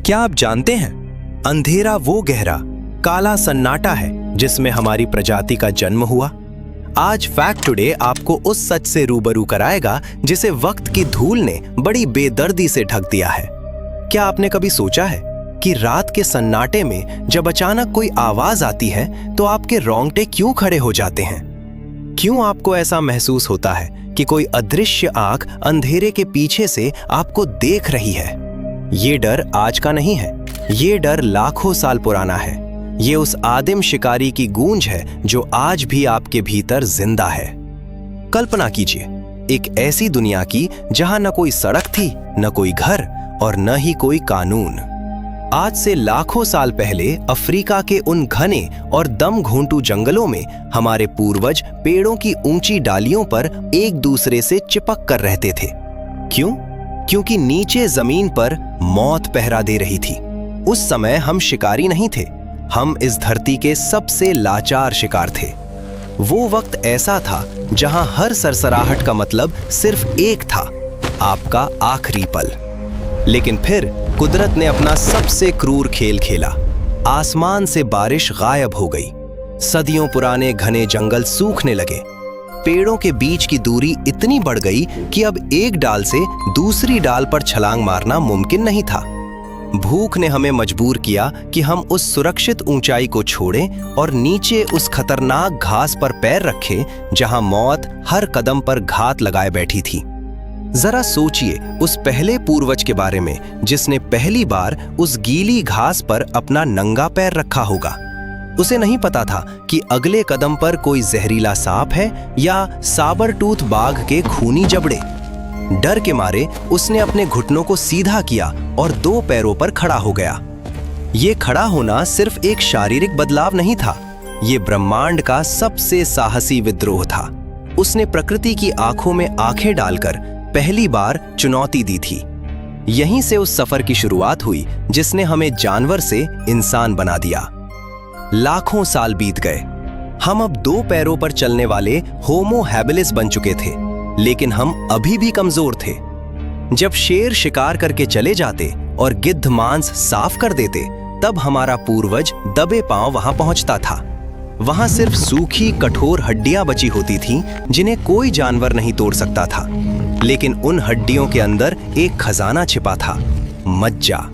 क्या आप जानते हैं, अंधेरा वो गहरा काला सन्नाटा है जिसमें हमारी प्रजाति का जन्म हुआ। आज फैक्ट टुडे आपको उस सच से रूबरू कराएगा जिसे वक्त की धूल ने बड़ी बेदर्दी से ढक दिया है। क्या आपने कभी सोचा है कि रात के सन्नाटे में जब अचानक कोई आवाज आती है तो आपके रोंगटे क्यों खड़े हो जाते हैं? क्यों आपको ऐसा महसूस होता है कि कोई अदृश्य आंख अंधेरे के पीछे से आपको देख रही है? ये डर आज का नहीं है, ये डर लाखों साल पुराना है। ये उस आदिम शिकारी की गूंज है जो आज भी आपके भीतर जिंदा है। कल्पना कीजिए एक ऐसी दुनिया की जहां न कोई सड़क थी, न कोई घर और न ही कोई कानून। आज से लाखों साल पहले अफ्रीका के उन घने और दम घोंटू जंगलों में हमारे पूर्वज पेड़ों की ऊंची डालियों पर एक दूसरे से चिपक कर रहते थे। क्यों? क्योंकि नीचे जमीन पर मौत पहरा दे रही थी। उस समय हम शिकारी नहीं थे, हम इस धरती के सबसे लाचार शिकार थे। वो वक्त ऐसा था जहां हर सरसराहट का मतलब सिर्फ एक था, आपका आखिरी पल। लेकिन फिर कुदरत ने अपना सबसे क्रूर खेल खेला। आसमान से बारिश गायब हो गई, सदियों पुराने घने जंगल सूखने लगे, पेड़ों के बीच की दूरी इतनी बढ़ गई कि अब एक डाल से दूसरी डाल पर छलांग मारना मुमकिन नहीं था। भूख ने हमें मजबूर किया कि हम उस सुरक्षित ऊंचाई को छोड़ें और नीचे उस खतरनाक घास पर पैर रखें जहां मौत हर कदम पर घात लगाए बैठी थी। जरा सोचिए उस पहले पूर्वज के बारे में जिसने पहली बार उस गीली घास पर अपना नंगा पैर रखा होगा। उसे नहीं पता था कि अगले कदम पर कोई जहरीला सांप है या साबरटूथ बाघ के खूनी जबड़े। डर के मारे उसने अपने घुटनों को सीधा किया और दो पैरों पर खड़ा हो गया। ये खड़ा होना सिर्फ एक शारीरिक बदलाव नहीं था, ये ब्रह्मांड का सबसे साहसी विद्रोह था। उसने प्रकृति की आंखों में आंखें डालकर पहली बार चुनौती दी थी। यहीं से उस सफर की शुरुआत हुई जिसने हमें जानवर से इंसान बना दिया। लाखों साल बीत गए, हम अब दो पैरों पर चलने वाले होमो हैबिलिस बन चुके थे, लेकिन हम अभी भी कमजोर थे। जब शेर शिकार करके चले जाते और गिद्ध मांस साफ कर देते, तब हमारा पूर्वज दबे पांव वहां पहुंचता था। वहां सिर्फ सूखी कठोर हड्डियां बची होती थीं जिन्हें कोई जानवर नहीं तोड़ सकता था। लेकिन उन हड्डियों के अंदर एक खजाना छिपा था, मज्जा।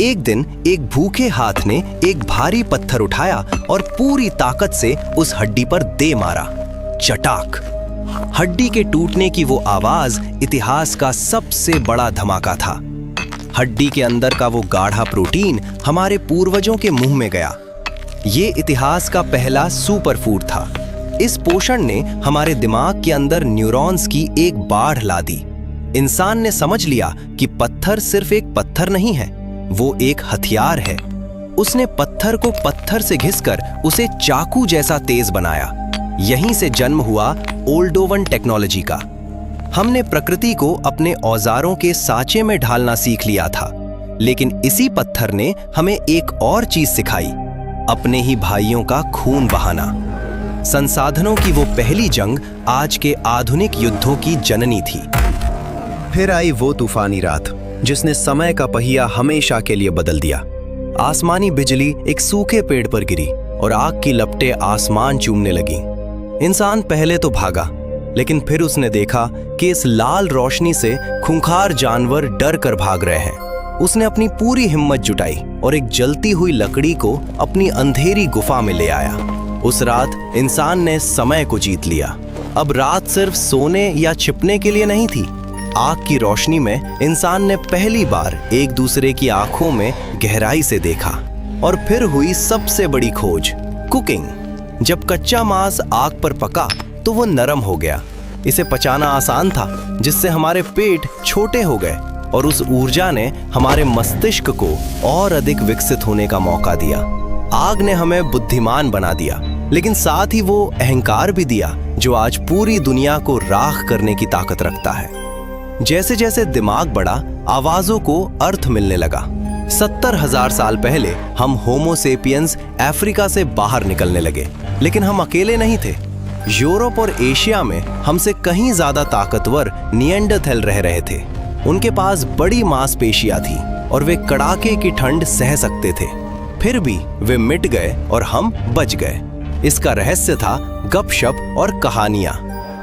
एक दिन एक भूखे हाथ ने एक भारी पत्थर उठाया और पूरी ताकत से उस हड्डी पर दे मारा। चटाक! हड्डी के टूटने की वो आवाज इतिहास का सबसे बड़ा धमाका था। हड्डी के अंदर का वो गाढ़ा प्रोटीन हमारे पूर्वजों के मुंह में गया। ये इतिहास का पहला सुपर फूड था। इस पोषण ने हमारे दिमाग के अंदर न्यूरॉन्स की एक बाढ़ ला दी। इंसान ने समझ लिया कि पत्थर सिर्फ एक पत्थर नहीं है, वो एक हथियार है। उसने पत्थर को पत्थर से घिसकर उसे चाकू जैसा तेज बनाया। यहीं से जन्म हुआ ओल्डोवन टेक्नोलॉजी का। हमने प्रकृति को अपने औजारों के साँचे में ढालना सीख लिया था, लेकिन इसी पत्थर ने हमें एक और चीज सिखाई, अपने ही भाइयों का खून बहाना। संसाधनों की वो पहली जंग आज के आधुनिक युद्धों की जननी थी। फिर आई वो तूफानी रात जिसने समय का पहिया हमेशा के लिए बदल दिया। आसमानी बिजली एक सूखे पेड़ पर गिरी और आग की लपटें आसमान चूमने लगी। इंसान पहले तो भागा, लेकिन फिर उसने देखा कि इस लाल रोशनी से खूंखार जानवर डर कर भाग रहे हैं। उसने अपनी पूरी हिम्मत जुटाई और एक जलती हुई लकड़ी को अपनी अंधेरी गुफा में ले आया। उस रात इंसान ने समय को जीत लिया। अब रात सिर्फ सोने या छिपने के लिए नहीं थी। आग की रोशनी में इंसान ने पहली बार एक दूसरे की आंखों में गहराई से देखा। और फिर हुई सबसे बड़ी खोज, कुकिंग। जब कच्चा मांस आग पर पका तो वो नरम हो गया। इसे पचाना आसान था, जिससे हमारे पेट छोटे हो गए और उस ऊर्जा ने हमारे मस्तिष्क को और अधिक विकसित होने का मौका दिया। आग ने हमें बुद्धिमान बना दिया, लेकिन साथ ही वो अहंकार भी दिया जो आज पूरी दुनिया को राख करने की ताकत रखता है। जैसे जैसे दिमाग बढ़ा, आवाजों को अर्थ मिलने लगा। 70,000 साल पहले हम होमो सेपियंस अफ्रीका से बाहर निकलने लगे, लेकिन हम अकेले नहीं थे। यूरोप और एशिया में हमसे कहीं ज्यादा ताकतवर निएंडरथैल रह रहे थे। उनके पास बड़ी मांसपेशियां थी, और वे कड़ाके की ठंड सह सकते थे। फिर भी वे मिट गए और हम बच गए। इसका रहस्य था गपशप और कहानियां।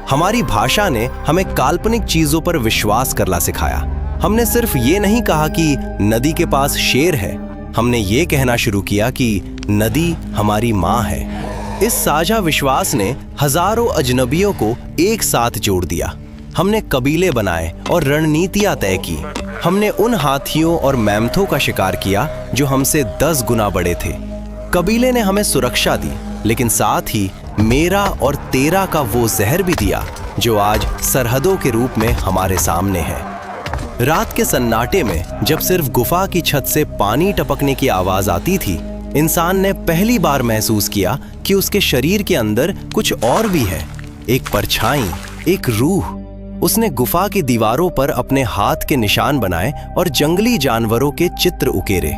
हमारी भाषा ने हमें काल्पनिक चीजों पर विश्वास करना सिखाया। हमने सिर्फ ये नहीं कहा कि नदी के पास शेर है, हमने ये कहना शुरू किया कि नदी हमारी माँ है। इस साझा विश्वास ने हजारों अजनबियों को एक साथ जोड़ दिया। हमने कबीले बनाए और रणनीतियां तय की। हमने उन हाथियों और मैमथों का शिकार किया जो हमसे 10 गुना बड़े थे। कबीले ने हमें सुरक्षा दी, लेकिन साथ ही मेरा और तेरा का वो जहर भी दिया जो आज सरहदों के रूप में हमारे सामने है। रात के सन्नाटे में जब सिर्फ गुफा की छत से पानी टपकने की आवाज आती थी, इंसान ने पहली बार महसूस किया कि उसके शरीर के अंदर कुछ और भी है, एक परछाई, एक रूह। उसने गुफा की दीवारों पर अपने हाथ के निशान बनाए और जंगली जानवरों के चित्र उकेरे।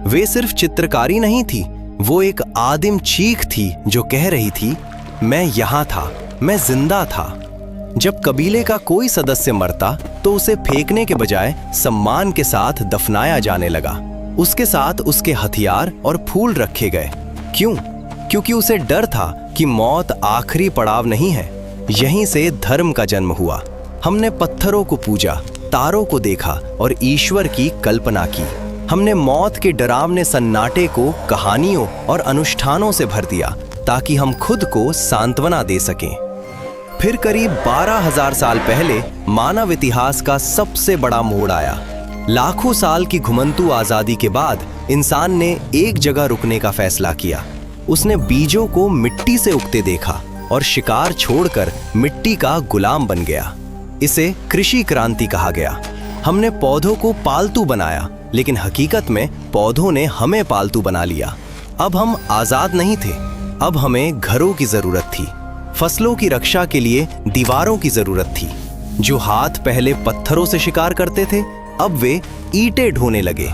वे सिर्फ चित्रकारी नहीं थी, वो एक आदिम चीख थी जो कह रही थी, मैं यहाँ था, मैं जिंदा था। जब कबीले का कोई सदस्य मरता तो उसे फेंकने के बजाय सम्मान के साथ दफनाया जाने लगा। उसके साथ उसके हथियार और फूल रखे गए। क्यों? क्योंकि उसे डर था कि मौत आखिरी पड़ाव नहीं है। यहीं से धर्म का जन्म हुआ। हमने पत्थरों को पूजा, तारों को देखा और ईश्वर की कल्पना की। हमने मौत के डरावने सन्नाटे को कहानियों और अनुष्ठानों से भर दिया ताकि हम खुद को सांत्वना दे सकें। फिर करीब 12,000 साल पहले मानव इतिहास का सबसे बड़ा मोड़ आया। लाखों साल की घुमंतू आजादी के बाद इंसान ने एक जगह रुकने का फैसला किया। उसने बीजों को मिट्टी से उगते देखा और शिकार छोड़कर मिट्टी का गुलाम बन गया। इसे कृषि क्रांति कहा गया। हमने पौधों को पालतू बनाया, लेकिन हकीकत में पौधों ने हमें पालतू बना लिया। अब हम आजाद नहीं थे, अब हमें घरों की जरूरत थी। फसलों की रक्षा के लिए दीवारों की जरूरत थी। जो हाथ पहले पत्थरों से शिकार करते थे, अब वे ईंटें ढोने लगे।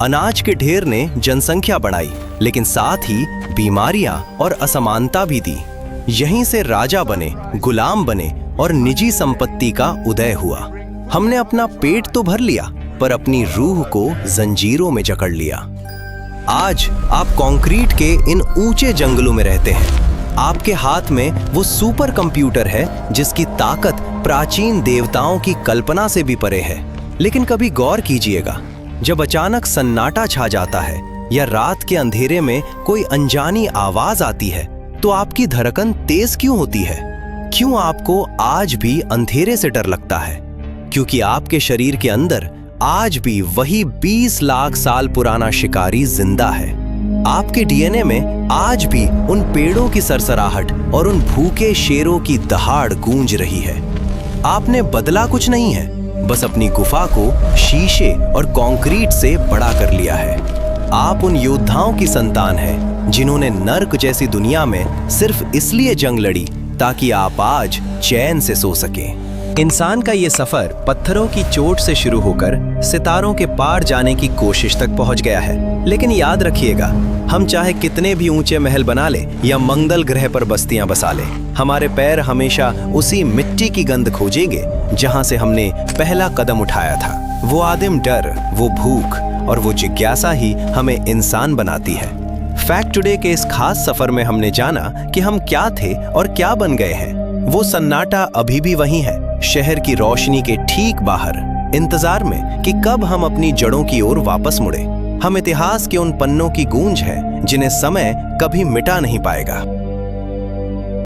अनाज के ढेर ने जनसंख्या बढ़ाई, लेकिन साथ ही बीमारियां और असमानता भी दी। यहीं से राजा बने, गुलाम बने और निजी संपत्ति का उदय हुआ। हमने अपना पेट तो भर लिया, पर अपनी रूह को जंजीरों में जकड़ लिया। आज आप कंक्रीट के इन ऊंचे जंगलों में रहते हैं। आपके हाथ में वो सुपर कंप्यूटर है जिसकी ताकत प्राचीन देवताओं की कल्पना से भी परे है। लेकिन कभी गौर कीजिएगा, जब अचानक सन्नाटा छा जाता है या रात के अंधेरे में कोई अनजानी आवाज आती है, तो आपकी धड़कन तेज क्यों होती है? क्यों आपको आज भी अंधेरे से डर लगता है? क्योंकि आपके शरीर के अंदर आज भी वही 20 लाख साल पुराना शिकारी जिंदा है। आपके डीएनए में आज भी उन पेड़ों की सरसराहट और उन भूखे शेरों की दहाड़ गूंज रही है। आपने बदला कुछ नहीं है, बस अपनी गुफा को शीशे और कंक्रीट से बड़ा कर लिया है। आप उन योद्धाओं की संतान हैं जिन्होंने नर्क जैसी दुनिया में सिर्फ इसलिए जंग लड़ी ताकि आप आज चैन से सो सकें। इंसान का ये सफर पत्थरों की चोट से शुरू होकर सितारों के पार जाने की कोशिश तक पहुंच गया है। लेकिन याद रखिएगा, हम चाहे कितने भी ऊंचे महल बना ले या मंगल ग्रह पर बस्तियां बसा ले, हमारे पैर हमेशा उसी मिट्टी की गंध खोजेंगे जहां से हमने पहला कदम उठाया था। वो आदिम डर, वो भूख और वो जिज्ञासा ही हमें इंसान बनाती है। फैक्ट टुडे के इस खास सफर में हमने जाना कि हम क्या थे और क्या बन गए हैं। वो सन्नाटा अभी भी वही है, शहर की रोशनी के ठीक बाहर, इंतजार में कि कब हम अपनी जड़ों की ओर वापस मुड़े। हम इतिहास के उन पन्नों की गूंज है जिन्हें समय कभी मिटा नहीं पाएगा।